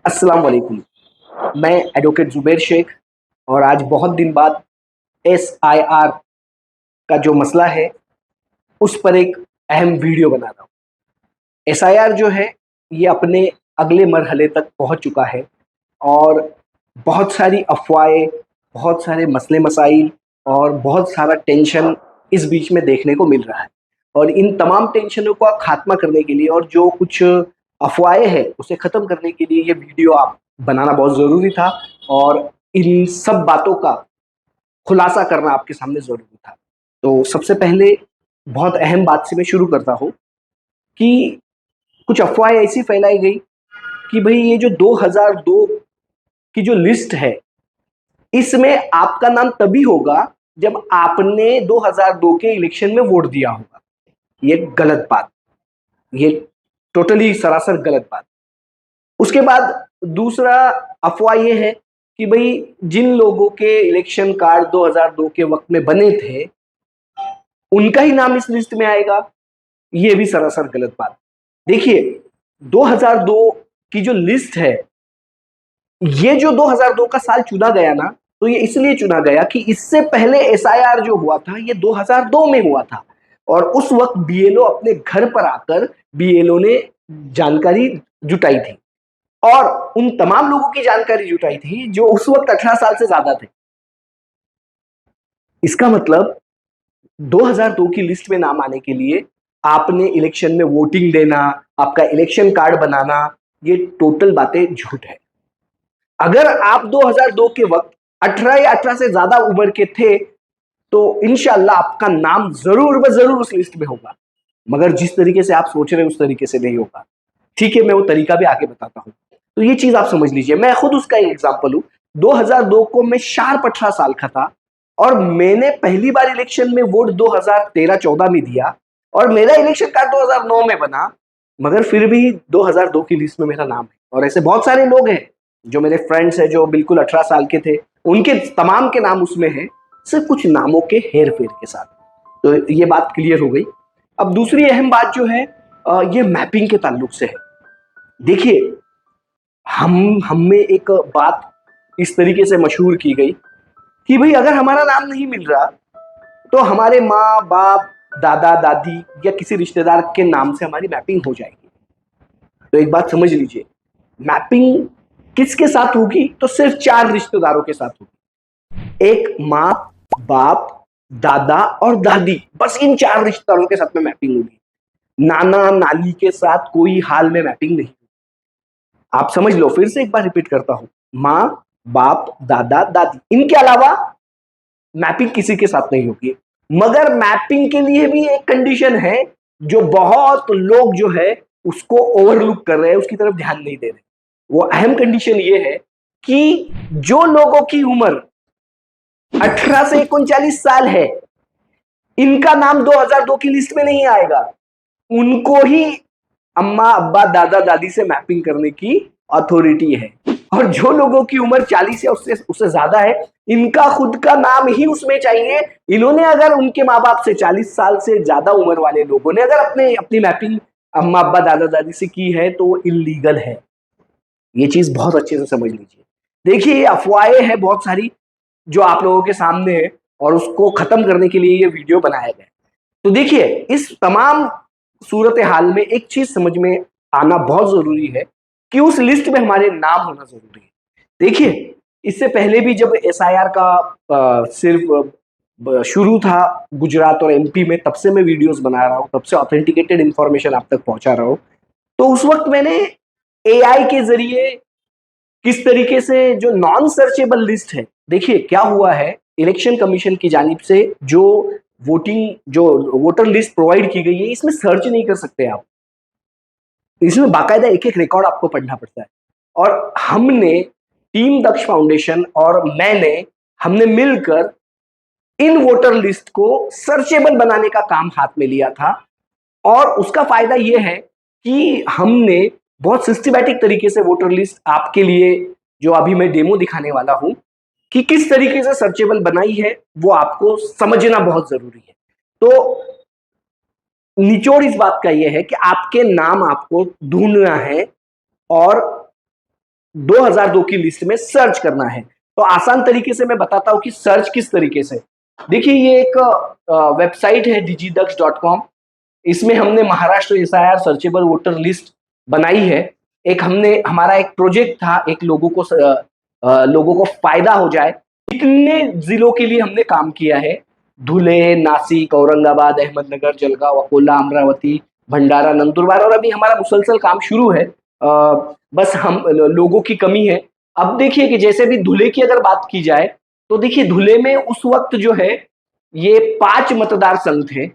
अस्सलाम वालेकुम। मैं एडवोकेट ज़ुबैर शेख और आज बहुत दिन बाद एसआईआर का जो मसला है, उस पर एक अहम वीडियो बना रहा हूँ। एसआईआर जो है, ये अपने अगले मरहले तक पहुँच चुका है और बहुत सारी अफ़वाहें, बहुत सारे मसले-मसाइल और बहुत सारा टेंशन इस बीच में देखने को मिल रहा है। और इन तमाम टेंशनों का खात्मा करने के लिए और जो कुछ अफ़वाहें हैं, उसे ख़त्म करने के लिए ये वीडियो आप बनाना बहुत ज़रूरी था और इन सब बातों का खुलासा करना आपके सामने ज़रूरी था। तो सबसे पहले बहुत अहम बात से मैं शुरू करता हूँ कि कुछ अफ़वाहें ऐसी फैलाई गई कि भई ये जो 2002 की जो लिस्ट है, इसमें आपका नाम तभी होगा जब आपने 2002 के इलेक्शन में वोट दिया होगा। ये गलत बात, ये टोटली सरासर गलत बात। उसके बाद दूसरा अफ़वाह ये है कि भई जिन लोगों के इलेक्शन कार्ड 2002 के वक़्त में बने थे, उनका ही नाम इस लिस्ट में आएगा, ये भी सरासर गलत बात। देखिए, 2002 की जो लिस्ट है, ये जो 2002 का साल चुना गया ना, तो ये इसलिए चुना गया कि इससे पहले एसआईआर जो हुआ था, ये 2002 में हुआ था और उस वक़्त बीएलओ अपने घर पर आकर बीएलओ ने जानकारी जुटाई थी और उन तमाम लोगों की जानकारी जुटाई थी जो उस वक़्त 18 साल से ज़्यादा थे। इसका मतलब 2002 की लिस्ट में नाम आने के लिए आपने इलेक्शन में वोटिंग देना, आपका इलेक्शन कार्ड बनाना, ये टोटल बातें झूठ है। अगर आप 2002 के वक्त 18 या 18 से ज्यादा उम्र के थे, तो इंशाल्लाह आपका नाम जरूर व जरूर उस लिस्ट में होगा। मगर जिस तरीके से आप सोच रहे हैं उस तरीके से नहीं होगा। ठीक है, मैं वो तरीका भी आगे बताता हूँ। तो ये चीज आप समझ लीजिए, मैं खुद उसका एक एग्जाम्पल हूँ। 2002 को मैं शार्प 18 साल का था और मैंने पहली बार इलेक्शन में वोट 2013-14 में दिया और मेरा इलेक्शन कार्ड 2009 में बना, मगर फिर भी 2002 की लिस्ट में मेरा नाम है। और ऐसे बहुत सारे लोग हैं जो मेरे फ्रेंड्स हैं जो बिल्कुल 18 साल के थे, उनके तमाम के नाम उसमें हैं, सिर्फ कुछ नामों के हेर फेर के साथ। तो ये बात क्लियर हो गई। अब दूसरी अहम बात जो है, ये मैपिंग के ताल्लुक से है। देखिए, हम में एक बात इस तरीके से मशहूर की गई कि भाई अगर हमारा नाम नहीं मिल रहा तो हमारे माँ बाप, दादा दादी या किसी रिश्तेदार के नाम से हमारी मैपिंग हो जाएगी। तो एक बात समझ लीजिए, मैपिंग किसके साथ होगी? तो सिर्फ 4 रिश्तेदारों के साथ होगी। एक माँ, बाप, दादा और दादी, बस इन 4 रिश्तेदारों के साथ में मैपिंग होगी। नाना नानी के साथ कोई हाल में मैपिंग नहीं। आप समझ लो, फिर से एक बार रिपीट करता हूं, माँ, बाप, दादा, दादी, इनके अलावा मैपिंग किसी के साथ नहीं होगी। मगर मैपिंग के लिए भी एक कंडीशन है जो बहुत लोग जो है उसको ओवरलुक कर रहे हैं, उसकी तरफ ध्यान नहीं दे रहे। वो अहम कंडीशन ये है कि जो लोगों की उम्र 18 से 39 साल है, इनका नाम 2002 की लिस्ट में नहीं आएगा। उनको ही अम्मा अब्बा दादा दादी से मैपिंग करने की अथॉरिटी है। और जो लोगों की उम्र 40 या उससे उससे ज्यादा है, इनका खुद का नाम ही उसमें चाहिए। इन्होंने अगर उनके माँ बाप से 40 साल से ज्यादा उम्र वाले लोगों ने अगर अपने अपनी मैपिंग अम्मा अब्बा दादा दादी से की है तो वो इलीगल है। ये चीज बहुत अच्छे से समझ लीजिए। देखिए, ये अफवाहें हैं बहुत सारी जो आप लोगों के सामने है और उसको खत्म करने के लिए ये वीडियो बनाया गया। तो देखिए, इस तमाम सूरत हाल में एक चीज समझ में आना बहुत जरूरी है कि उस लिस्ट में हमारे नाम होना जरूरी है। देखिए, इससे पहले भी जब एसआईआर का सिर्फ शुरू था गुजरात और एमपी में, तब से मैं वीडियोस बना रहा हूँ, तब से ऑथेंटिकेटेड इंफॉर्मेशन आप तक पहुंचा रहा हूँ। तो उस वक्त मैंने एआई के जरिए किस तरीके से जो नॉन सर्चेबल लिस्ट है, देखिए क्या हुआ है, इलेक्शन कमीशन की जानिब से जो वोटर लिस्ट प्रोवाइड की गई है, इसमें सर्च नहीं कर सकते आप। इसमें बाकायदा एक एक रिकॉर्ड आपको पढ़ना पड़ता है। और हमने, टीम दक्ष फाउंडेशन और हमने मिलकर इन वोटर लिस्ट को सर्चेबल बनाने का काम हाथ में लिया था। और उसका फायदा यह है कि हमने बहुत सिस्टमैटिक तरीके से वोटर लिस्ट आपके लिए, जो अभी मैं डेमो दिखाने वाला हूं कि किस तरीके से सर्चेबल बनाई है, वो आपको समझना बहुत जरूरी है। तो निचोड़ इस बात का यह है कि आपके नाम आपको ढूंढना है और 2002 की लिस्ट में सर्च करना है। तो आसान तरीके से मैं बताता हूं कि सर्च किस तरीके से। देखिए, ये एक वेबसाइट है digidux.com। इसमें हमने Maharashtra SIR searchable voter list बनाई है। एक हमने हमारा एक प्रोजेक्ट था, एक लोगों को फायदा हो जाए, कितने जिलों के लिए हमने काम किया है। धुले, नासिक, औरंगाबाद, अहमदनगर, जलगांव, अकोला, अमरावती, भंडारा, नंदुरबार, और अभी हमारा मुसलसल काम शुरू है। बस हम लोगों की कमी है। अब देखिए कि जैसे भी धुले की अगर बात की जाए, तो देखिए धुले में उस वक्त जो है ये 5 मतदार संघ थे।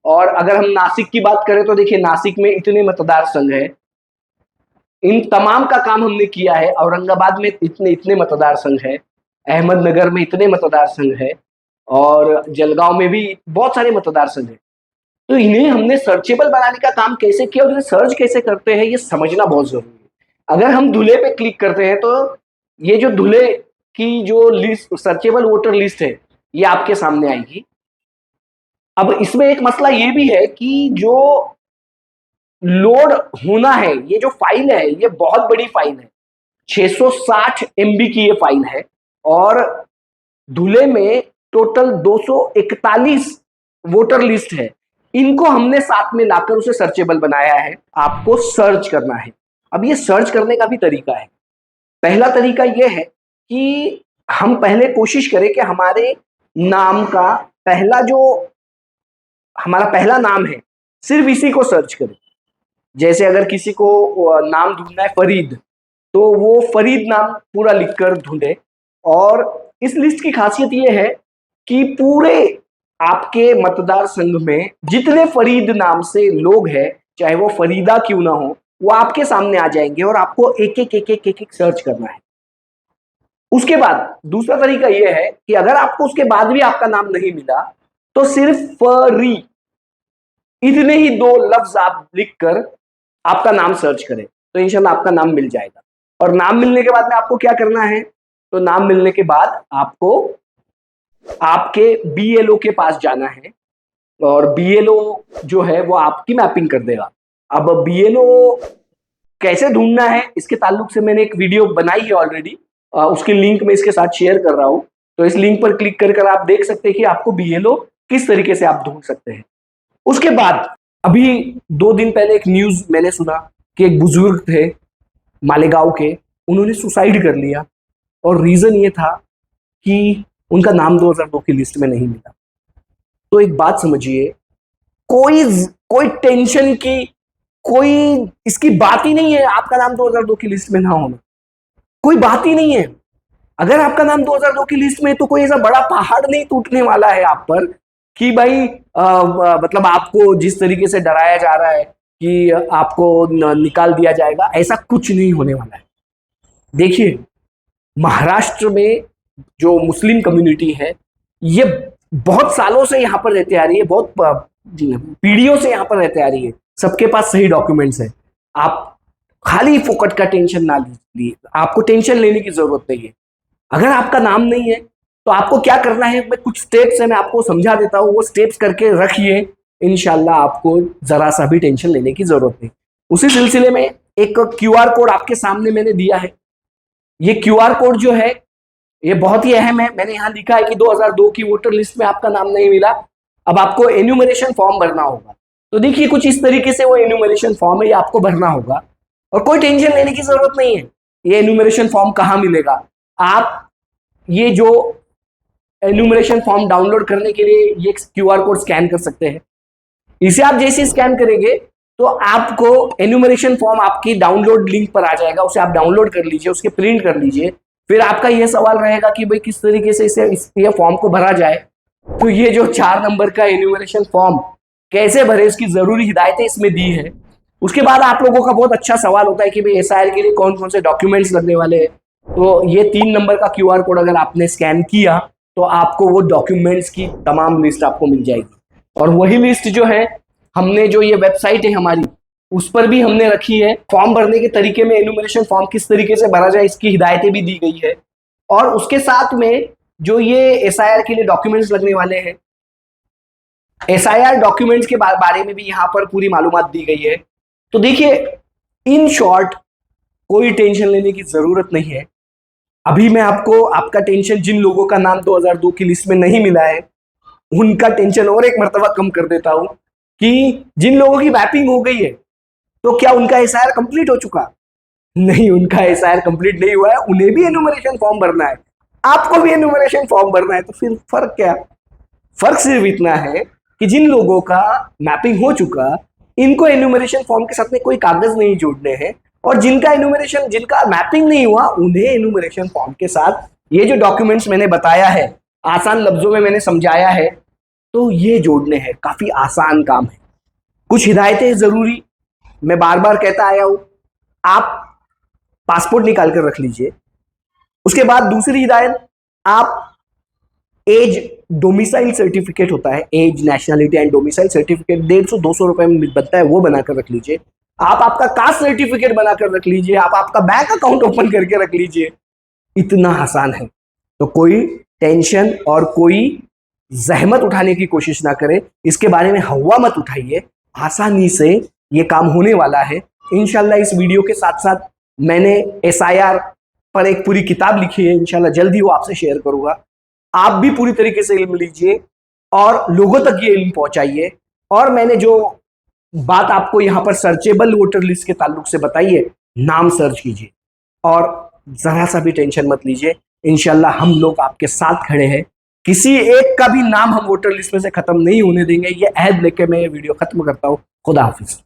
और अगर हम नासिक की बात करें तो देखिए नासिक में इतने मतदार संघ है। इन तमाम का काम हमने किया है। औरंगाबाद में इतने इतने मतदार संघ है, अहमदनगर में इतने मतदार संघ है, और जलगांव में भी बहुत सारे मतदार संघ है। तो इन्हें हमने सर्चेबल बनाने का काम कैसे किया और इन्हें सर्च कैसे करते हैं, ये समझना बहुत जरूरी है। अगर हम धुले पे क्लिक करते हैं तो ये जो धुले की जो लिस्ट, सर्चेबल वोटर लिस्ट है, ये आपके सामने आएगी। अब इसमें एक मसला ये भी है कि जो लोड होना है, ये जो फाइल है ये बहुत बड़ी फाइल है, 660 MB की ये फाइल है। और धुले में टोटल 241 वोटर लिस्ट है। इनको हमने साथ में लाकर उसे सर्चेबल बनाया है। आपको सर्च करना है। अब ये सर्च करने का भी तरीका है। पहला तरीका ये है कि हम पहले कोशिश करें कि हमारे नाम का हमारा पहला नाम है, सिर्फ इसी को सर्च करें। जैसे अगर किसी को नाम ढूंढना है फरीद, तो वो फरीद नाम पूरा लिखकर ढूंढे। और इस लिस्ट की खासियत ये है कि पूरे आपके मतदार संघ में जितने फरीद नाम से लोग हैं, चाहे वो फरीदा क्यों ना हो, वो आपके सामने आ जाएंगे और आपको एक एक एक एक एक, एक सर्च करना है। उसके बाद दूसरा तरीका यह है कि अगर आपको उसके बाद भी आपका नाम नहीं मिला, तो सिर्फ फरी, इतने ही 2 लफ्ज आप लिखकर आपका नाम सर्च करें, तो इंशाल्लाह आपका नाम मिल जाएगा। और नाम मिलने के बाद में आपको क्या करना है, तो नाम मिलने के बाद आपको आपके BLO के पास जाना है। और BLO जो है वो आपकी मैपिंग कर देगा। अब BLO कैसे ढूंढना है, इसके ताल्लुक से मैंने एक वीडियो बनाई है ऑलरेडी। उसकी लिंक मैं इसके साथ शेयर कर रहा हूं। तो इस लिंक पर क्लिक कर आप देख सकते हैं कि आपको BLO किस तरीके से आप ढूंढ सकते हैं। उसके बाद अभी 2 दिन पहले एक न्यूज मैंने सुना कि एक बुजुर्ग थे मालेगांव के, उन्होंने सुसाइड कर लिया। और रीजन ये था कि उनका नाम 2002 की लिस्ट में नहीं मिला। तो एक बात समझिए, कोई कोई टेंशन की कोई इसकी बात ही नहीं है आपका नाम 2002 की लिस्ट में ना होना। कोई बात ही नहीं है। अगर आपका नाम 2002 की लिस्ट में है तो कोई ऐसा बड़ा पहाड़ नहीं टूटने वाला है आप पर कि भाई मतलब आपको जिस तरीके से डराया जा रहा है कि आपको निकाल दिया जाएगा, ऐसा कुछ नहीं होने वाला है। देखिए, महाराष्ट्र में जो मुस्लिम कम्युनिटी है, ये बहुत सालों से यहां पर रहते आ रही है, बहुत पीढ़ियों से यहां पर रहते आ रही है। सबके पास सही डॉक्यूमेंट्स है। आप खाली फोकट का टेंशन ना लीजिए, आपको टेंशन लेने की जरूरत नहीं है। अगर आपका नाम नहीं है तो आपको क्या करना है, मैं कुछ स्टेप्स है मैं आपको समझा देता हूं, वो स्टेप्स करके रखिए। इंशाल्लाह आपको जरा सा भी टेंशन लेने की जरूरत नहीं। उसी सिलसिले में एक QR कोड आपके सामने मैंने दिया है। ये QR कोड जो है ये बहुत ही अहम है। मैंने यहां लिखा है कि 2002 की वोटर लिस्ट में आपका नाम नहीं मिला, अब आपको एन्यूमरेशन फॉर्म भरना होगा। तो देखिए कुछ इस तरीके से वो एन्यूमरेशन फॉर्म है, ये आपको भरना होगा और कोई टेंशन लेने की जरूरत नहीं है। ये एन्यूमरेशन फॉर्म कहां मिलेगा, आप ये जो एन्यूमरेशन फॉर्म डाउनलोड करने के लिए ये QR कोड स्कैन कर सकते हैं। इसे आप जैसे स्कैन करेंगे तो आपको एन्यूमरेशन फॉर्म आपकी डाउनलोड लिंक पर आ जाएगा, उसे आप डाउनलोड कर लीजिए, उसके प्रिंट कर लीजिए। फिर आपका यह सवाल रहेगा कि भाई किस तरीके से ये फॉर्म को भरा जाए। तो ये जो 4 नंबर का एन्यूमरेशन फॉर्म कैसे भरे, इसकी जरूरी हिदायतें इसमें दी है। उसके बाद आप लोगों का बहुत अच्छा सवाल होता है कि भाई SIR के लिए कौन कौन से डॉक्यूमेंट्स लगने वाले हैं। तो ये 3 नंबर का QR कोड अगर आपने स्कैन किया तो आपको वो डॉक्यूमेंट्स की तमाम लिस्ट आपको मिल जाएगी। और वही लिस्ट जो है हमने जो ये वेबसाइट है हमारी, उस पर भी हमने रखी है। फॉर्म भरने के तरीके में, एन्यूमरेशन फॉर्म किस तरीके से भरा जाए, इसकी हिदायतें भी दी गई है। और उसके साथ में जो ये SIR के लिए डॉक्यूमेंट्स लगने वाले हैं, SIR डॉक्यूमेंट्स के बारे में भी यहाँ पर पूरी मालूमात दी गई है। तो देखिए, इन शॉर्ट कोई टेंशन लेने की जरूरत नहीं है। अभी मैं आपको आपका टेंशन, जिन लोगों का नाम 2002 की लिस्ट में नहीं मिला है उनका टेंशन और एक मर्तबा कम कर देता हूं कि जिन लोगों की मैपिंग हो गई है तो क्या उनका एसआईआर कंप्लीट हो चुका? नहीं, उनका एसआईआर कंप्लीट नहीं हुआ है, उन्हें भी एनुमरेशन फॉर्म भरना है, आपको भी एनुमरेशन फॉर्म भरना है। तो फिर फर्क क्या? फर्क सिर्फ इतना है कि जिन लोगों का मैपिंग हो चुका इनको एनुमरेशन फॉर्म के साथ में कोई कागज नहीं जोड़ने हैं, और जिनका मैपिंग नहीं हुआ उन्हें एनुमरेशन फॉर्म के साथ ये जो डॉक्यूमेंट्स मैंने बताया है, आसान लफ्जों में मैंने समझाया है, तो ये जोड़ने हैं। काफी आसान काम है। कुछ हिदायतें जरूरी मैं बार बार कहता आया हूं, आप पासपोर्ट निकाल कर रख लीजिए। उसके बाद दूसरी हिदायत, आप एज डोमिसाइल सर्टिफिकेट होता है, as nationality and domicile certificate 150-200 रुपए में बनता है, वो बनाकर रख लीजिए। आप आपका कास्ट सर्टिफिकेट बनाकर रख लीजिए, आप आपका बैंक अकाउंट ओपन करके रख लीजिए। इतना आसान है, तो कोई टेंशन और कोई जहमत उठाने की कोशिश ना करें, इसके बारे में हवा मत उठाइए, आसानी से ये काम होने वाला है इंशाल्लाह। इस वीडियो के साथ साथ मैंने एसआईआर पर एक पूरी किताब लिखी है, इंशाल्लाह जल्द ही वो आपसे शेयर करूंगा। आप भी पूरी तरीके से इल्म लीजिए और लोगों तक ये इल्म पहुंचाइए। और मैंने जो बात आपको यहाँ पर सर्चेबल वोटर लिस्ट के ताल्लुक से बताई है, नाम सर्च कीजिए और जरा सा भी टेंशन मत लीजिए, इंशाल्लाह हम लोग आपके साथ खड़े हैं। किसी एक का भी नाम हम वोटर लिस्ट में से खत्म नहीं होने देंगे, ये अहद लेके मैं ये वीडियो खत्म करता हूँ। खुदा हाफिज।